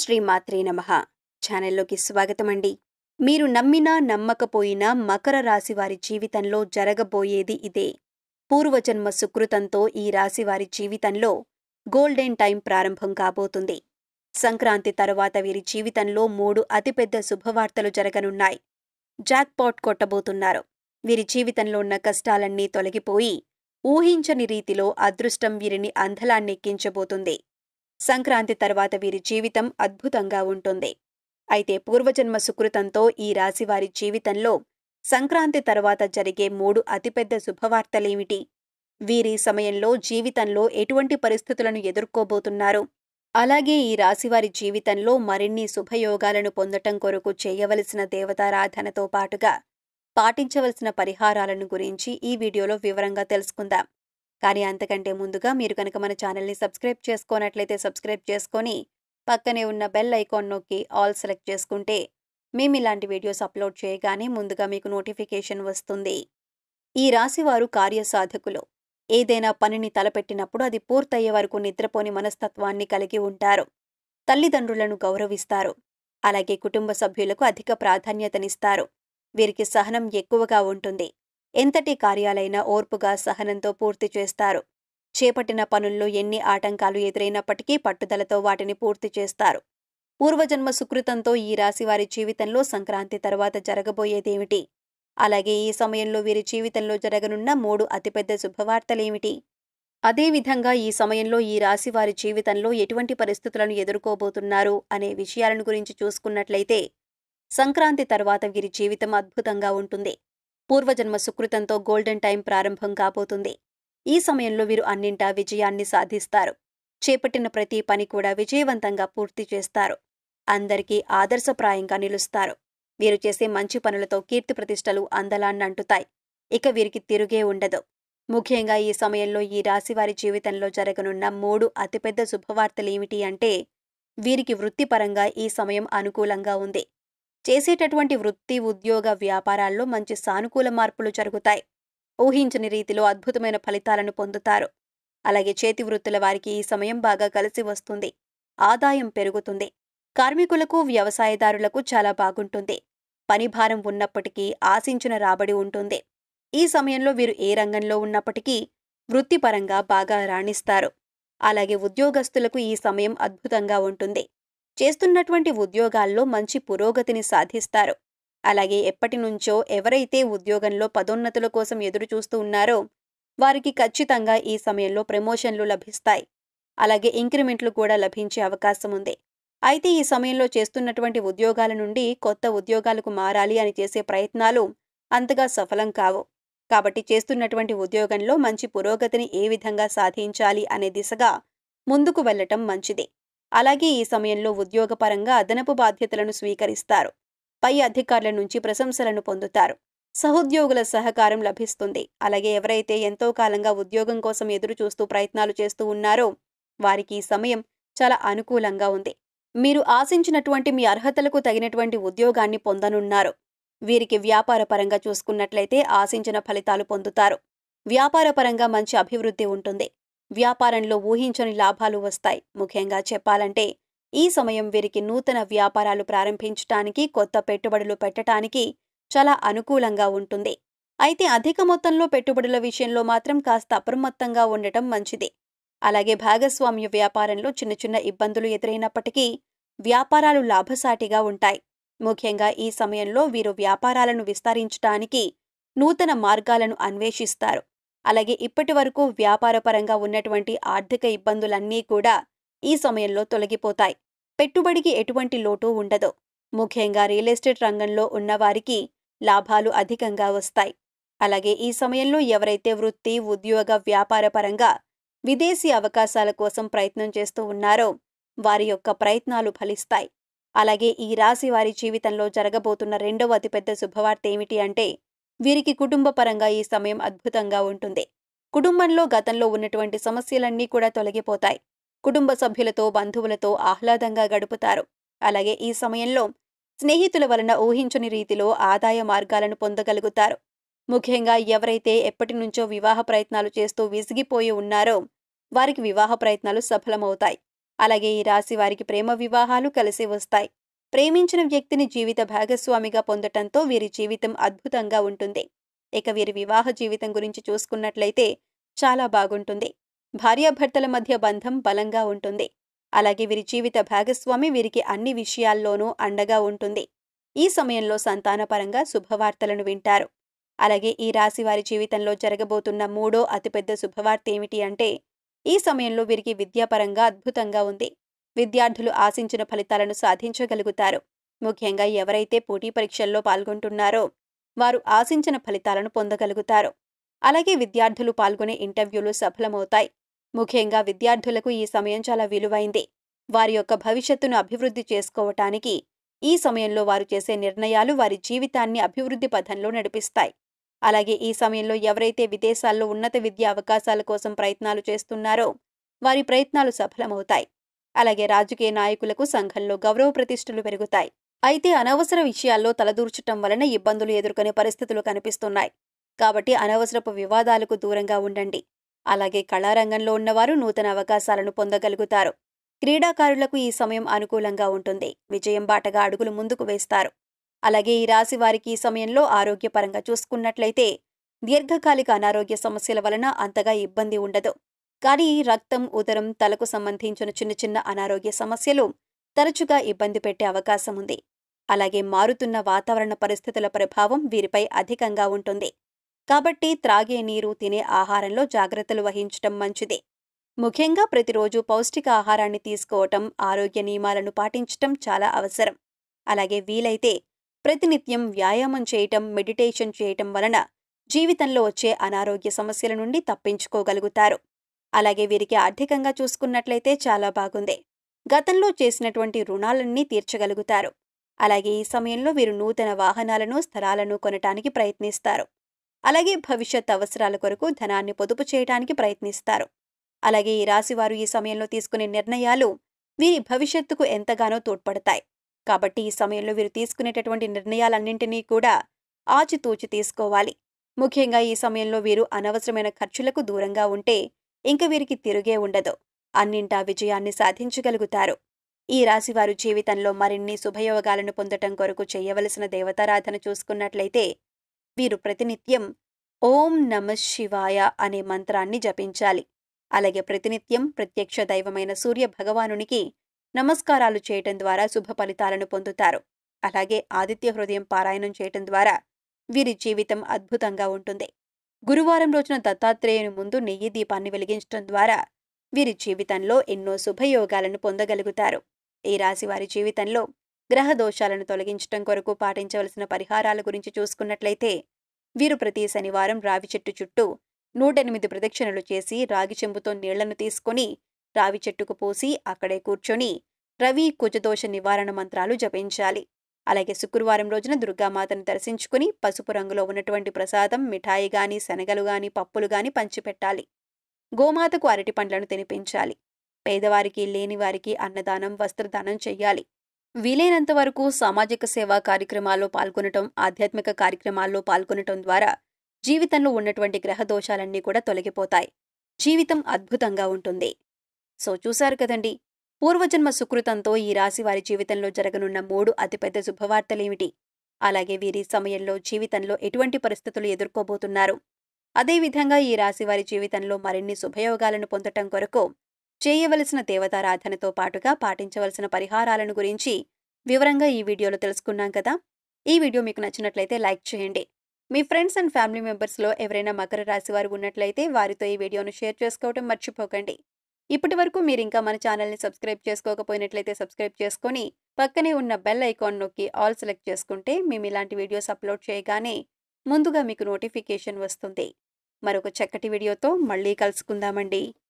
శ్రీ మాత్రే నమః. ఛానల్లోకి స్వాగతమండి. మీరు నమ్మినా నమ్మకపోయినా మకర రాశి వారి జీవితంలో జరగబోయేది ఇదే. పూర్వజన్మ సుకృతంతో ఈ రాశి వారి జీవితంలో గోల్డెన్ టైం ప్రారంభం కాబోతుంది. సంక్రాంతి తరువాత వీరి జీవితంలో 3 అతిపెద్ద శుభవార్తలు జరగనున్నాయి. జాక్పాట్ కొట్టబోతున్నారు. వీరి జీవితంలో ఉన్న కష్టాలన్నీ తొలగిపోయి ఊహించని రీతిలో అదృష్టం వీరిని అందలాన్నెక్కించబోతుంది. సంక్రాంతి తర్వాత వీరి జీవితం అద్భుతంగా ఉంటుంది. అయితే పూర్వజన్మ సుకృతంతో ఈ రాశివారి జీవితంలో సంక్రాంతి తర్వాత జరిగే 3 అతిపెద్ద శుభవార్తలేమిటి? వీరి సమయంలో జీవితంలో ఎటువంటి పరిస్థితులను ఎదుర్కోబోతున్నారు? అలాగే ఈ రాశివారి జీవితంలో మరిన్ని శుభయోగాలను పొందటం కొరకు చేయవలసిన దేవతారాధనతో పాటుగా పాటించవలసిన పరిహారాలను గురించి ఈ వీడియోలో వివరంగా తెలుసుకుందాం. కానీ అంతకంటే ముందుగా మీరు కనుక మన ఛానల్ని సబ్స్క్రైబ్ చేసుకోనట్లయితే సబ్స్క్రైబ్ చేసుకొని పక్కనే ఉన్న బెల్ ఐకాన్ నొక్కి ఆల్ సెలెక్ట్ చేసుకుంటే మేము ఇలాంటి వీడియోస్ అప్లోడ్ చేయగానే ముందుగా మీకు నోటిఫికేషన్ వస్తుంది. ఈ రాశివారు కార్యసాధకులు. ఏదైనా పనిని తలపెట్టినప్పుడు అది పూర్తయ్యే వరకు నిద్రపోని మనస్తత్వాన్ని కలిగి ఉంటారు. తల్లిదండ్రులను గౌరవిస్తారు. అలాగే కుటుంబ సభ్యులకు అధిక ప్రాధాన్యతనిస్తారు. వీరికి సహనం ఎక్కువగా ఉంటుంది. ఎంతటి కార్యాలైనా ఓర్పుగా సహనంతో పూర్తి చేస్తారు. చేపట్టిన పనుల్లో ఎన్ని ఆటంకాలు ఎదురైనప్పటికీ పట్టుదలతో వాటిని పూర్తి చేస్తారు. పూర్వజన్మ సుకృతంతో ఈ రాశివారి జీవితంలో సంక్రాంతి తర్వాత జరగబోయేదేమిటి? అలాగే ఈ సమయంలో వీరి జీవితంలో జరగనున్న 3 అతిపెద్ద శుభవార్తలేమిటి? అదేవిధంగా ఈ సమయంలో ఈ రాశివారి జీవితంలో ఎటువంటి పరిస్థితులను ఎదుర్కోబోతున్నారు అనే విషయాలను గురించి చూసుకున్నట్లయితే సంక్రాంతి తర్వాత వీరి జీవితం అద్భుతంగా ఉంటుంది. పూర్వజన్మ సుకృతంతో గోల్డెన్ టైం ప్రారంభం కాబోతుంది. ఈ సమయంలో వీరు అన్నింటా విజయాన్ని సాధిస్తారు. చేపట్టిన ప్రతి పని కూడా విజయవంతంగా పూర్తి చేస్తారు. అందరికీ ఆదర్శప్రాయంగా నిలుస్తారు. వీరు చేసే మంచి పనులతో కీర్తి ప్రతిష్టలు అందలాన్నంటుతాయి. ఇక వీరికి తిరుగే ఉండదు. ముఖ్యంగా ఈ సమయంలో ఈ రాశివారి జీవితంలో జరగనున్న 3 అతిపెద్ద శుభవార్తలేమిటి అంటే వీరికి వృత్తిపరంగా ఈ సమయం అనుకూలంగా ఉంది. చేసేటటువంటి వృత్తి, ఉద్యోగ, వ్యాపారాల్లో మంచి సానుకూల మార్పులు జరుగుతాయి. ఊహించని రీతిలో అద్భుతమైన ఫలితాలను పొందుతారు. అలాగే చేతి వృత్తుల వారికి ఈ సమయం బాగా కలిసి వస్తుంది. ఆదాయం పెరుగుతుంది. కార్మికులకు, వ్యవసాయదారులకు చాలా బాగుంటుంది. పని భారం ఉన్నప్పటికీ ఆశించిన రాబడి ఉంటుంది. ఈ సమయంలో వీరు ఏ రంగంలో ఉన్నప్పటికీ వృత్తిపరంగా బాగా రాణిస్తారు. అలాగే ఉద్యోగస్తులకు ఈ సమయం అద్భుతంగా ఉంటుంది. చేస్తున్నటువంటి ఉద్యోగాల్లో మంచి పురోగతిని సాధిస్తారు. అలాగే ఎప్పటినుంచో ఎవరైతే ఉద్యోగంలో పదోన్నతుల కోసం ఎదురుచూస్తూ ఉన్నారో వారికి ఖచ్చితంగా ఈ సమయంలో ప్రమోషన్లు లభిస్తాయి. అలాగే ఇంక్రిమెంట్లు కూడా లభించే అవకాశం ఉంది. అయితే ఈ సమయంలో చేస్తున్నటువంటి ఉద్యోగాల నుండి కొత్త ఉద్యోగాలకు మారాలి అని చేసే ప్రయత్నాలు అంతగా సఫలం కావు. కాబట్టి చేస్తున్నటువంటి ఉద్యోగంలో మంచి పురోగతిని ఏ విధంగా సాధించాలి అనే దిశగా ముందుకు వెళ్లటం మంచిది. అలాగే ఈ సమయంలో ఉద్యోగపరంగా అదనపు బాధ్యతలను స్వీకరిస్తారు. పై అధికారుల నుంచి ప్రశంసలను పొందుతారు. సహోద్యోగుల సహకారం లభిస్తుంది. అలాగే ఎవరైతే ఎంతో కాలంగా ఉద్యోగం కోసం ఎదురు చూస్తూ ప్రయత్నాలు చేస్తూ ఉన్నారో వారికి ఈ సమయం చాలా అనుకూలంగా ఉంది. మీరు ఆశించినటువంటి మీ అర్హతలకు తగినటువంటి ఉద్యోగాన్ని పొందనున్నారు. వీరికి వ్యాపారపరంగా చూసుకున్నట్లయితే ఆశించిన ఫలితాలు పొందుతారు. వ్యాపారపరంగా మంచి అభివృద్ధి ఉంటుంది. వ్యాపారంలో ఊహించని లాభాలు వస్తాయి. ముఖ్యంగా చెప్పాలంటే ఈ సమయం వీరికి నూతన వ్యాపారాలు ప్రారంభించటానికి, కొత్త పెట్టుబడులు పెట్టడానికి చాలా అనుకూలంగా ఉంటుంది. అయితే అధిక మొత్తంలో పెట్టుబడుల విషయంలో మాత్రం కాస్త అప్రమత్తంగా ఉండటం మంచిది. అలాగే భాగస్వామ్య వ్యాపారంలో చిన్న చిన్న ఇబ్బందులు ఎదురైనప్పటికీ వ్యాపారాలు లాభసాటిగా ఉంటాయి. ముఖ్యంగా ఈ సమయంలో వీరు వ్యాపారాలను విస్తరించడానికి నూతన మార్గాలను అన్వేషిస్తారు. అలాగే ఇప్పటి వరకు వ్యాపారపరంగా ఉన్నటువంటి ఆర్థిక ఇబ్బందులన్నీ కూడా ఈ సమయంలో తొలగిపోతాయి. పెట్టుబడికి ఎటువంటి లోటు ఉండదు. ముఖ్యంగా రియల్ ఎస్టేట్ రంగంలో ఉన్నవారికి లాభాలు అధికంగా వస్తాయి. అలాగే ఈ సమయంలో ఎవరైతే వృత్తి, ఉద్యోగ, వ్యాపారపరంగా విదేశీ అవకాశాల కోసం ప్రయత్నం చేస్తూ ఉన్నారో వారి యొక్క ప్రయత్నాలు ఫలిస్తాయి. అలాగే ఈ రాశి వారి జీవితంలో జరగబోతున్న 2వ అతిపెద్ద శుభవార్త ఏమిటి అంటే వీరికి కుటుంబ పరంగా ఈ సమయం అద్భుతంగా ఉంటుంది. కుటుంబంలో గతంలో ఉన్నటువంటి సమస్యలన్నీ కూడా తొలగిపోతాయి. కుటుంబ సభ్యులతో, బంధువులతో ఆహ్లాదంగా గడుపుతారు. అలాగే ఈ సమయంలో స్నేహితుల వలన ఊహించని రీతిలో ఆదాయ మార్గాలను పొందగలుగుతారు. ముఖ్యంగా ఎవరైతే ఎప్పటి నుంచో వివాహ ప్రయత్నాలు చేస్తూ విసిగిపోయి ఉన్నారో వారికి వివాహ ప్రయత్నాలు సఫలమవుతాయి. అలాగే ఈ రాశి వారికి ప్రేమ వివాహాలు కలిసి వస్తాయి. ప్రేమించిన వ్యక్తిని జీవిత భాగస్వామిగా పొందటంతో వీరి జీవితం అద్భుతంగా ఉంటుంది. ఇక వీరి వివాహ జీవితం గురించి చూసుకున్నట్లయితే చాలా బాగుంటుంది. భార్యాభర్తల మధ్య బంధం బలంగా ఉంటుంది. అలాగే వీరి జీవిత భాగస్వామి వీరికి అన్ని విషయాల్లోనూ అండగా ఉంటుంది. ఈ సమయంలో సంతానపరంగా శుభవార్తలను వింటారు. అలాగే ఈ రాశి వారి జీవితంలో జరగబోతున్న మూడో అతిపెద్ద శుభవార్త ఏమిటి అంటే, ఈ సమయంలో వీరికి విద్యాపరంగా అద్భుతంగా ఉంది. విద్యార్థులు ఆశించిన ఫలితాలను సాధించగలుగుతారు. ముఖ్యంగా ఎవరైతే పోటీ పరీక్షల్లో పాల్గొంటున్నారో వారు ఆశించిన ఫలితాలను పొందగలుగుతారు. అలాగే విద్యార్థులు పాల్గొనే ఇంటర్వ్యూలు సఫలమవుతాయి. ముఖ్యంగా విద్యార్థులకు ఈ సమయం చాలా విలువైంది. వారి యొక్క భవిష్యత్తును అభివృద్ధి చేసుకోవటానికి ఈ సమయంలో వారు చేసే నిర్ణయాలు వారి జీవితాన్ని అభివృద్ధి పథంలో నడిపిస్తాయి. అలాగే ఈ సమయంలో ఎవరైతే విదేశాల్లో ఉన్నత విద్యా అవకాశాల కోసం ప్రయత్నాలు చేస్తున్నారో వారి ప్రయత్నాలు సఫలమవుతాయి. అలాగే రాజకీయ నాయకులకు సంఘంలో గౌరవ ప్రతిష్టలు పెరుగుతాయి. అయితే అనవసర విషయాల్లో తలదూర్చటం వలన ఇబ్బందులు ఎదుర్కొనే పరిస్థితులు కనిపిస్తున్నాయి. కాబట్టి అనవసరపు వివాదాలకు దూరంగా ఉండండి. అలాగే కళారంగంలో ఉన్నవారు నూతన అవకాశాలను పొందగలుగుతారు. క్రీడాకారులకు ఈ సమయం అనుకూలంగా ఉంటుంది. విజయం బాటగా అడుగులు ముందుకు వేస్తారు. అలాగే ఈ రాశి వారికి ఈ సమయంలో ఆరోగ్యపరంగా చూసుకున్నట్లయితే దీర్ఘకాలిక అనారోగ్య సమస్యల వలన అంతగా ఇబ్బంది ఉండదు. కానీ రక్తం, ఉదరం, తలకు సంబంధించిన చిన్న చిన్న అనారోగ్య సమస్యలు తరచుగా ఇబ్బంది పెట్టే అవకాశం ఉంది. అలాగే మారుతున్న వాతావరణ పరిస్థితుల ప్రభావం వీరిపై అధికంగా ఉంటుంది. కాబట్టి త్రాగే నీరు, తినే ఆహారంలో జాగ్రత్తలు వహించటం మంచిది. ముఖ్యంగా ప్రతిరోజు పౌష్టిక ఆహారాన్ని తీసుకోవటం, ఆరోగ్య నియమాలను పాటించటం చాలా అవసరం. అలాగే వీలైతే ప్రతినిత్యం వ్యాయామం చేయటం, మెడిటేషన్ చేయటం వలన జీవితంలో వచ్చే అనారోగ్య సమస్యల నుండి తప్పించుకోగలుగుతారు. అలాగే వీరికి ఆర్థికంగా చూసుకున్నట్లయితే చాలా బాగుంది. గతంలో చేసినటువంటి రుణాలన్నీ తీర్చగలుగుతారు. అలాగే ఈ సమయంలో వీరు నూతన వాహనాలను, స్థలాలను కొనటానికి ప్రయత్నిస్తారు. అలాగే భవిష్యత్ అవసరాల కొరకు ధనాన్ని పొదుపు చేయడానికి ప్రయత్నిస్తారు. అలాగే ఈ రాశివారు ఈ సమయంలో తీసుకునే నిర్ణయాలు వీరి భవిష్యత్తుకు ఎంతగానో తోడ్పడతాయి. కాబట్టి ఈ సమయంలో వీరు తీసుకునేటటువంటి నిర్ణయాలన్నింటినీ కూడా ఆచితూచి తీసుకోవాలి. ముఖ్యంగా ఈ సమయంలో వీరు అనవసరమైన ఖర్చులకు దూరంగా ఉంటే ఇంక వీరికి తిరుగే ఉండదు. అన్నింటా విజయాన్ని సాధించగలుగుతారు. ఈ రాశివారు జీవితంలో మరిన్ని శుభయోగాలను పొందటం కొరకు చేయవలసిన దేవతారాధన చూసుకున్నట్లయితే వీరు ప్రతినిత్యం ఓం నమః శివాయ అనే మంత్రాన్ని జపించాలి. అలాగే ప్రతినిత్యం ప్రత్యక్ష దైవమైన సూర్య భగవానునికి నమస్కారాలు చేయటం ద్వారా శుభ ఫలితాలను పొందుతారు. అలాగే ఆదిత్య హృదయం పారాయణం చేయటం ద్వారా వీరి జీవితం అద్భుతంగా ఉంటుంది. గురువారం రోజున దత్తాత్రేయుని ముందు నెయ్యి దీపాన్ని వెలిగించడం ద్వారా వీరి జీవితంలో ఎన్నో శుభయోగాలను పొందగలుగుతారు. ఈ రాశి వారి జీవితంలో గ్రహ దోషాలను తొలగించటం కొరకు పాటించవలసిన పరిహారాల గురించి చూసుకున్నట్లయితే వీరు ప్రతి శనివారం రావి చెట్టు చుట్టూ 108 ప్రదక్షిణలు చేసి రాగి చెంబుతో నీళ్లను తీసుకుని రావి చెట్టుకు పోసి అక్కడే కూర్చొని రవి కుజదోష నివారణ మంత్రాలు జపించాలి. అలాగే శుక్రవారం రోజున దుర్గామాతను దర్శించుకుని పసుపు రంగులో ఉన్నటువంటి ప్రసాదం, మిఠాయి గాని, శనగలు గాని, పప్పులు గాని పంచిపెట్టాలి. గోమాతకు అరటి పండ్లను తినిపించాలి. పేదవారికి, లేనివారికి అన్నదానం, వస్త్రదానం చెయ్యాలి. వీలైనంత వరకు సామాజిక సేవా కార్యక్రమాల్లో పాల్గొనటం, ఆధ్యాత్మిక కార్యక్రమాల్లో పాల్గొనటం ద్వారా జీవితంలో ఉన్నటువంటి గ్రహ దోషాలన్నీ కూడా తొలగిపోతాయి. జీవితం అద్భుతంగా ఉంటుంది. సో చూశారు కదండి, పూర్వజన్మ సుకృతంతో ఈ రాశి వారి జీవితంలో జరగనున్న 3 అతిపెద్ద శుభవార్తలేమిటి, అలాగే వీరి సమయంలో జీవితంలో ఎటువంటి పరిస్థితులు ఎదుర్కోబోతున్నారు, అదేవిధంగా ఈ రాశి వారి జీవితంలో మరిన్ని శుభయోగాలను పొందటం కొరకు చేయవలసిన దేవతారాధనతో పాటుగా పాటించవలసిన పరిహారాలను గురించి వివరంగా ఈ వీడియోలో తెలుసుకున్నాం కదా. ఈ వీడియో మీకు నచ్చినట్లయితే లైక్ చేయండి. మీ ఫ్రెండ్స్ అండ్ ఫ్యామిలీ మెంబర్స్లో ఎవరైనా మకర రాశి వారు ఉన్నట్లయితే వారితో ఈ వీడియోను షేర్ చేసుకోవడం మర్చిపోకండి. ఇప్పటి వరకు మీరు ఇంకా మన ఛానల్ని సబ్స్క్రైబ్ చేసుకోకపోయినట్లయితే సబ్స్క్రైబ్ చేసుకొని పక్కనే ఉన్న బెల్ ఐకాన్ నొక్కి ఆల్ సెలెక్ట్ చేసుకుంటే మేము ఇలాంటి వీడియోస్ అప్లోడ్ చేయగానే ముందుగా మీకు నోటిఫికేషన్ వస్తుంది. మరొక చక్కటి వీడియోతో మళ్ళీ కలుసుకుందామండి.